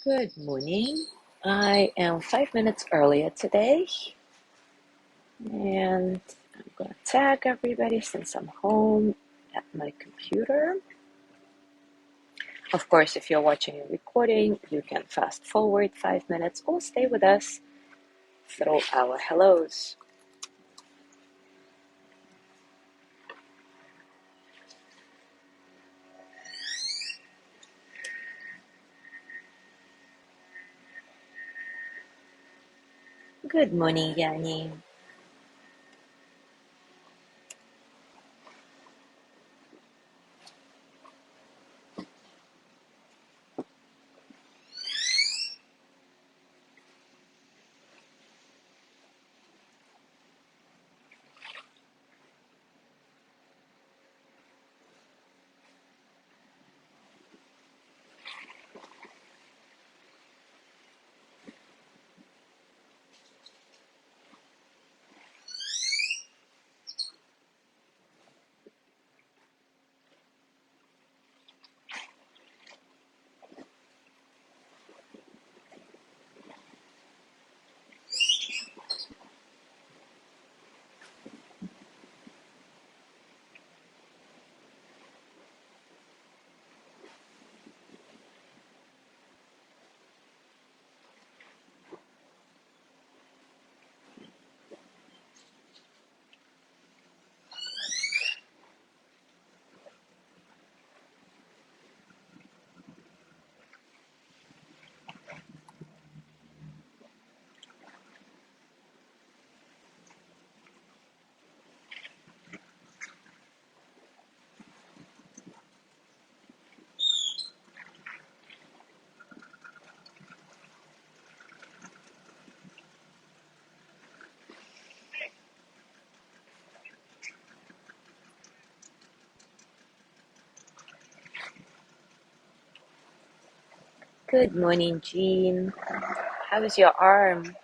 Good morning. I am 5 minutes earlier today, and I'm gonna tag everybody since I'm home at my computer. Of course, if you're watching a recording, you can fast forward 5 minutes or stay with us through our hellos. Good morning, Yanni. Good morning, Jean. How's your arm?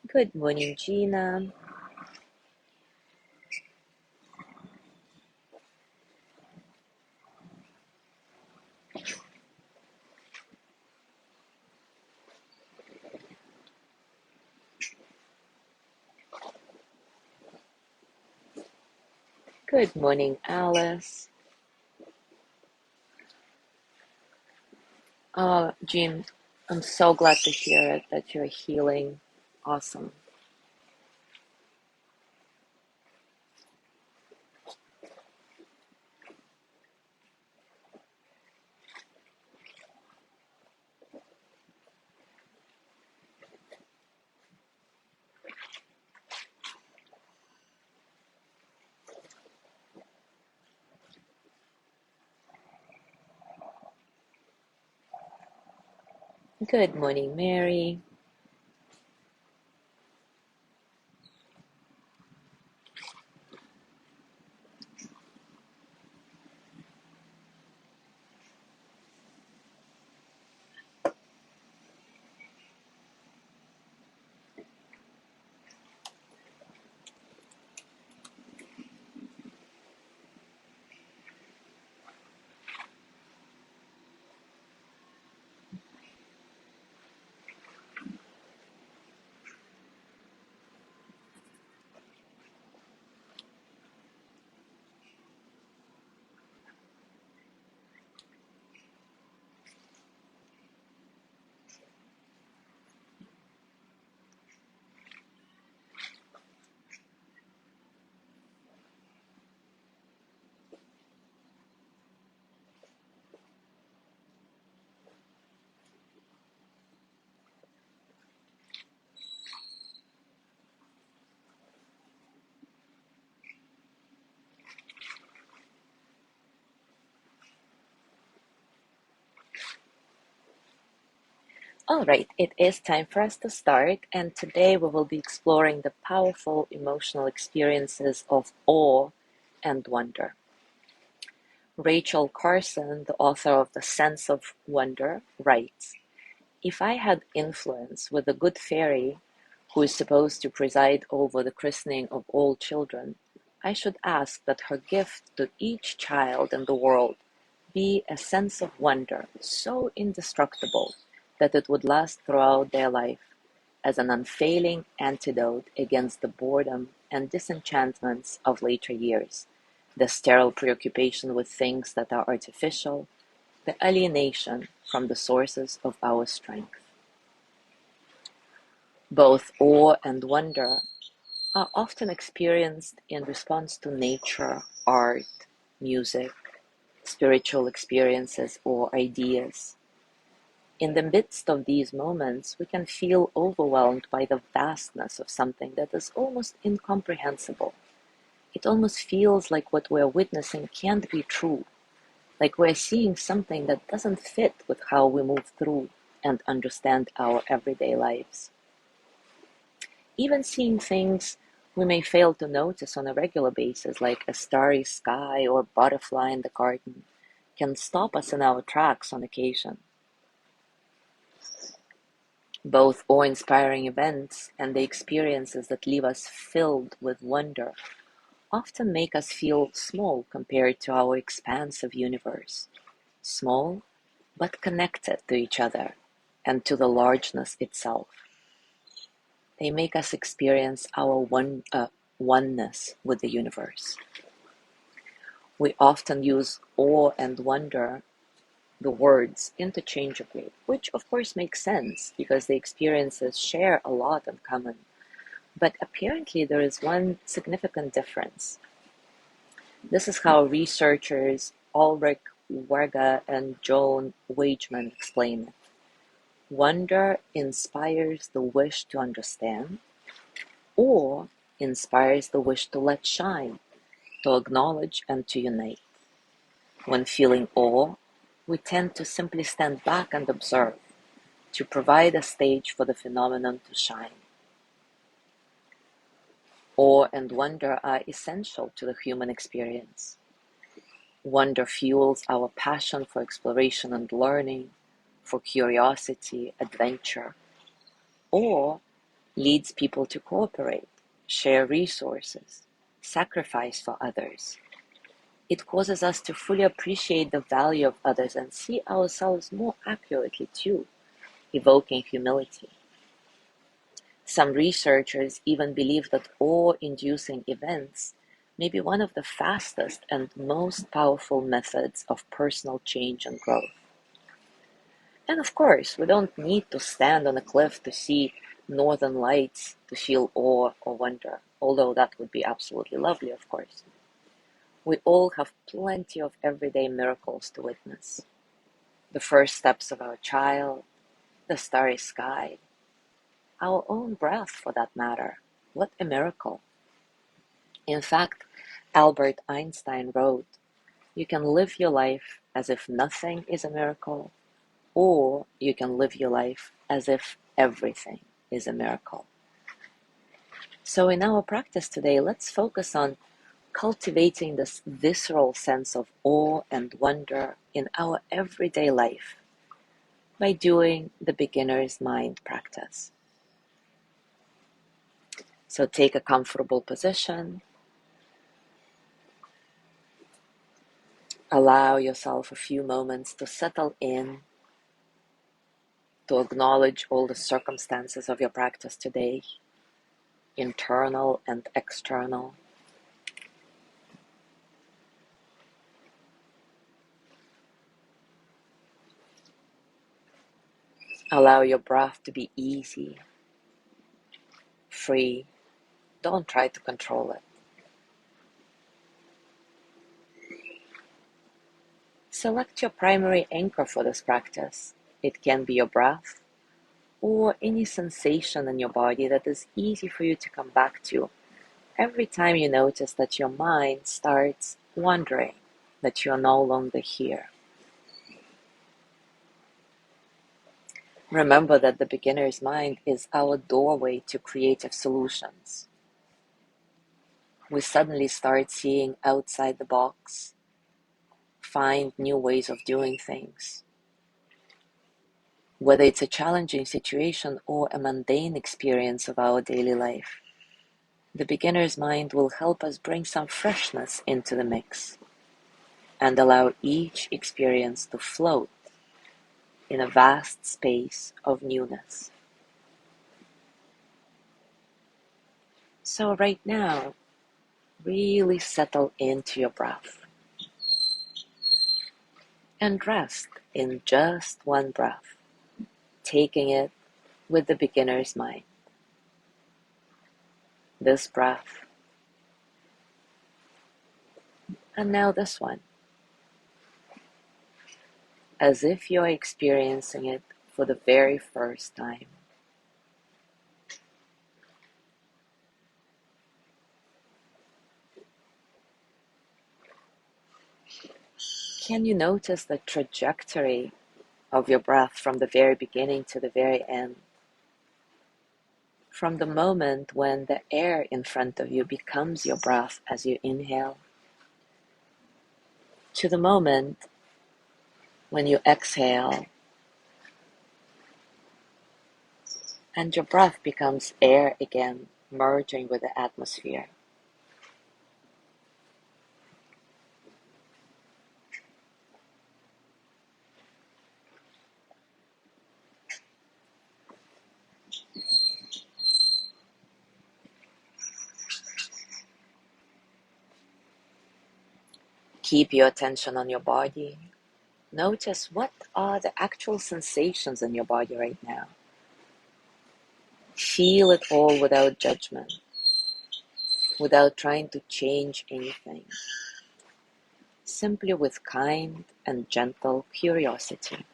Good morning, Gina. Good morning, Alice. Oh, Jean, I'm so glad to hear it that you're healing. Awesome. Good morning, Mary. All right, it is time for us to start, and today we will be exploring the powerful emotional experiences of awe and wonder. Rachel Carson, the author of The Sense of Wonder, writes, "If I had influence with the good fairy who is supposed to preside over the christening of all children, I should ask that her gift to each child in the world be a sense of wonder so indestructible that it would last throughout their life as an unfailing antidote against the boredom and disenchantments of later years, the sterile preoccupation with things that are artificial, the alienation from the sources of our strength. Both awe and wonder are often experienced in response to nature, art, music, spiritual experiences, or ideas. In the midst of these moments, we can feel overwhelmed by the vastness of something that is almost incomprehensible. It almost feels like what we're witnessing can't be true, like we're seeing something that doesn't fit with how we move through and understand our everyday lives. Even seeing things we may fail to notice on a regular basis, like a starry sky or butterfly in the garden, can stop us in our tracks on occasion. Both awe-inspiring events and the experiences that leave us filled with wonder often make us feel small compared to our expansive universe. Small, but connected to each other and to the largeness itself. They make us experience our oneness with the universe. We often use awe and wonder, the words, interchangeably, which of course makes sense because the experiences share a lot in common. But apparently there is one significant difference. This is how researchers Ulrich Werger and Joan Wageman explain it. Wonder inspires the wish to understand, or inspires the wish to let shine, to acknowledge and to unite. When feeling awe, we tend to simply stand back and observe, to provide a stage for the phenomenon to shine. Awe and wonder are essential to the human experience. Wonder fuels our passion for exploration and learning, for curiosity, adventure, or leads people to cooperate, share resources, sacrifice for others. It causes us to fully appreciate the value of others and see ourselves more accurately too, evoking humility. Some researchers even believe that awe-inducing events may be one of the fastest and most powerful methods of personal change and growth. And of course, we don't need to stand on a cliff to see northern lights to feel awe or wonder, although that would be absolutely lovely, of course. We all have plenty of everyday miracles to witness. The first steps of our child, the starry sky, our own breath for that matter. What a miracle. In fact, Albert Einstein wrote, "You can live your life as if nothing is a miracle, or you can live your life as if everything is a miracle." So in our practice today, let's focus on cultivating this visceral sense of awe and wonder in our everyday life by doing the beginner's mind practice. So take a comfortable position. Allow yourself a few moments to settle in, to acknowledge all the circumstances of your practice today, internal and external. Allow your breath to be easy, free. Don't try to control it. Select your primary anchor for this practice. It can be your breath or any sensation in your body that is easy for you to come back to every time you notice that your mind starts wandering, that you are no longer here. Remember that the beginner's mind is our doorway to creative solutions. We suddenly start seeing outside the box, find new ways of doing things. Whether it's a challenging situation or a mundane experience of our daily life, the beginner's mind will help us bring some freshness into the mix. and allow each experience to float in a vast space of newness. So right now, really settle into your breath and rest in just one breath, taking it with the beginner's mind. This breath, and now this one, as if you're experiencing it for the very first time. Can you notice the trajectory of your breath from the very beginning to the very end? From the moment when the air in front of you becomes your breath as you inhale, to the moment when you exhale and your breath becomes air again, merging with the atmosphere. Keep your attention on your body. Notice what are the actual sensations in your body right now. Feel it all without judgment, without trying to change anything. Simply with kind and gentle curiosity.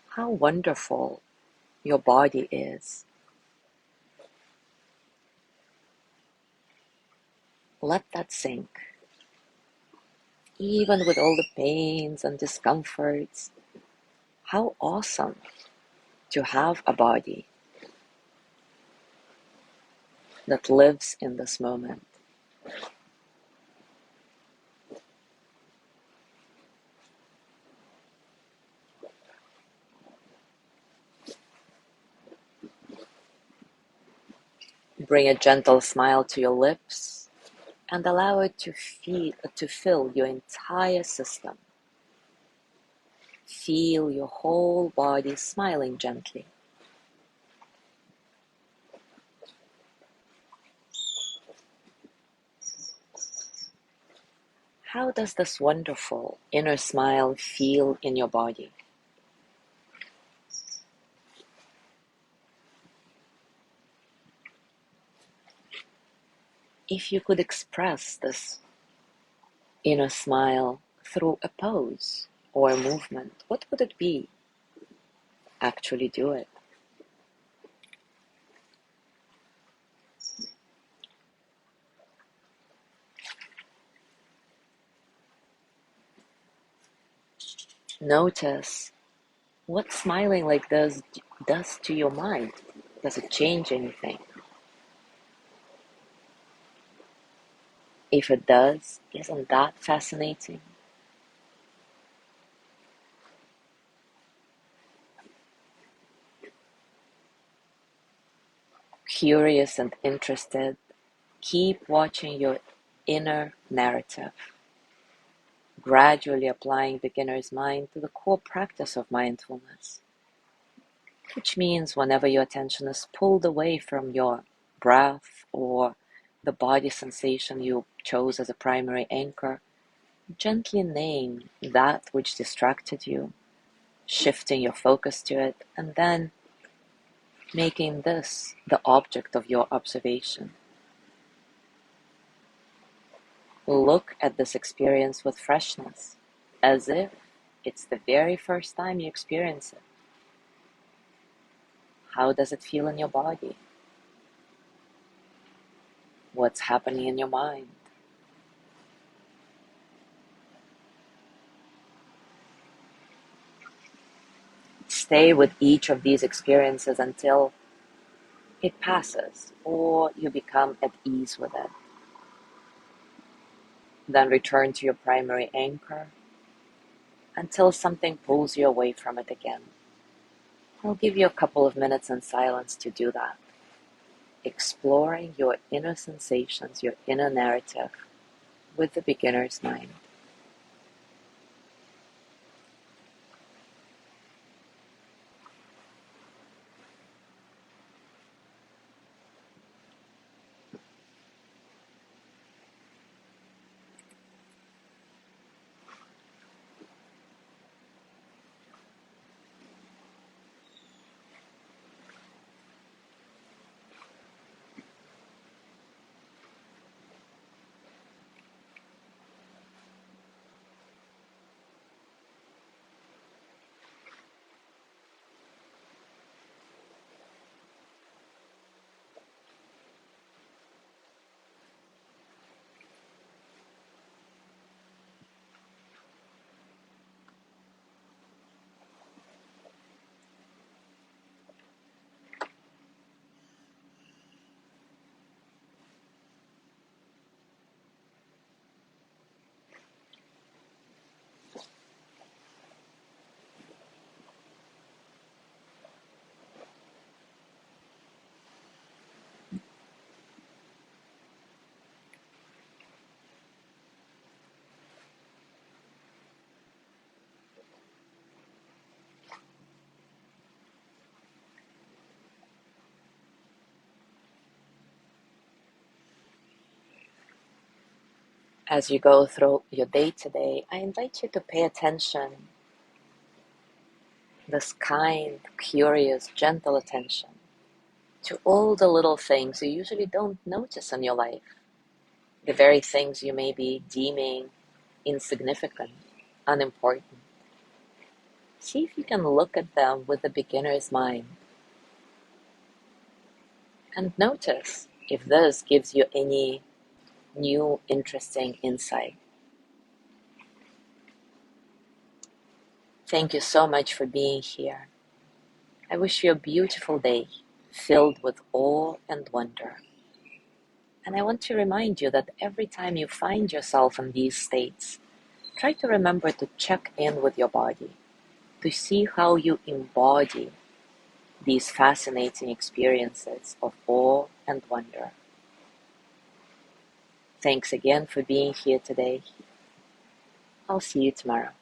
How wonderful your body is. Let that sink. Even with all the pains and discomforts, how awesome to have a body that lives in this moment. Bring a gentle smile to your lips and allow it to fill your entire system. Feel your whole body smiling gently. How does this wonderful inner smile feel in your body? If you could express this inner smile through a pose or a movement, what would it be? Actually do it. Notice what smiling like this does to your mind. Does it change anything? If it does, isn't that fascinating? Curious and interested, keep watching your inner narrative, gradually applying beginner's mind to the core practice of mindfulness, which means whenever your attention is pulled away from your breath or the body sensation you chose as a primary anchor, gently name that which distracted you, shifting your focus to it, and then making this the object of your observation. Look at this experience with freshness, as if it's the very first time you experience it. How does it feel in your body? What's happening in your mind? Stay with each of these experiences until it passes or you become at ease with it. Then return to your primary anchor until something pulls you away from it again. I'll give you a couple of minutes in silence to do that, exploring your inner sensations, your inner narrative with the beginner's mind. As you go through your day today, I invite you to pay attention, this kind, curious, gentle attention to all the little things you usually don't notice in your life, the very things you may be deeming insignificant, unimportant. See if you can look at them with the beginner's mind and notice if this gives you any new, interesting insight. Thank you so much for being here. I wish you a beautiful day filled with awe and wonder. And I want to remind you that every time you find yourself in these states, try to remember to check in with your body, to see how you embody these fascinating experiences of awe and wonder. Thanks again for being here today. I'll see you tomorrow.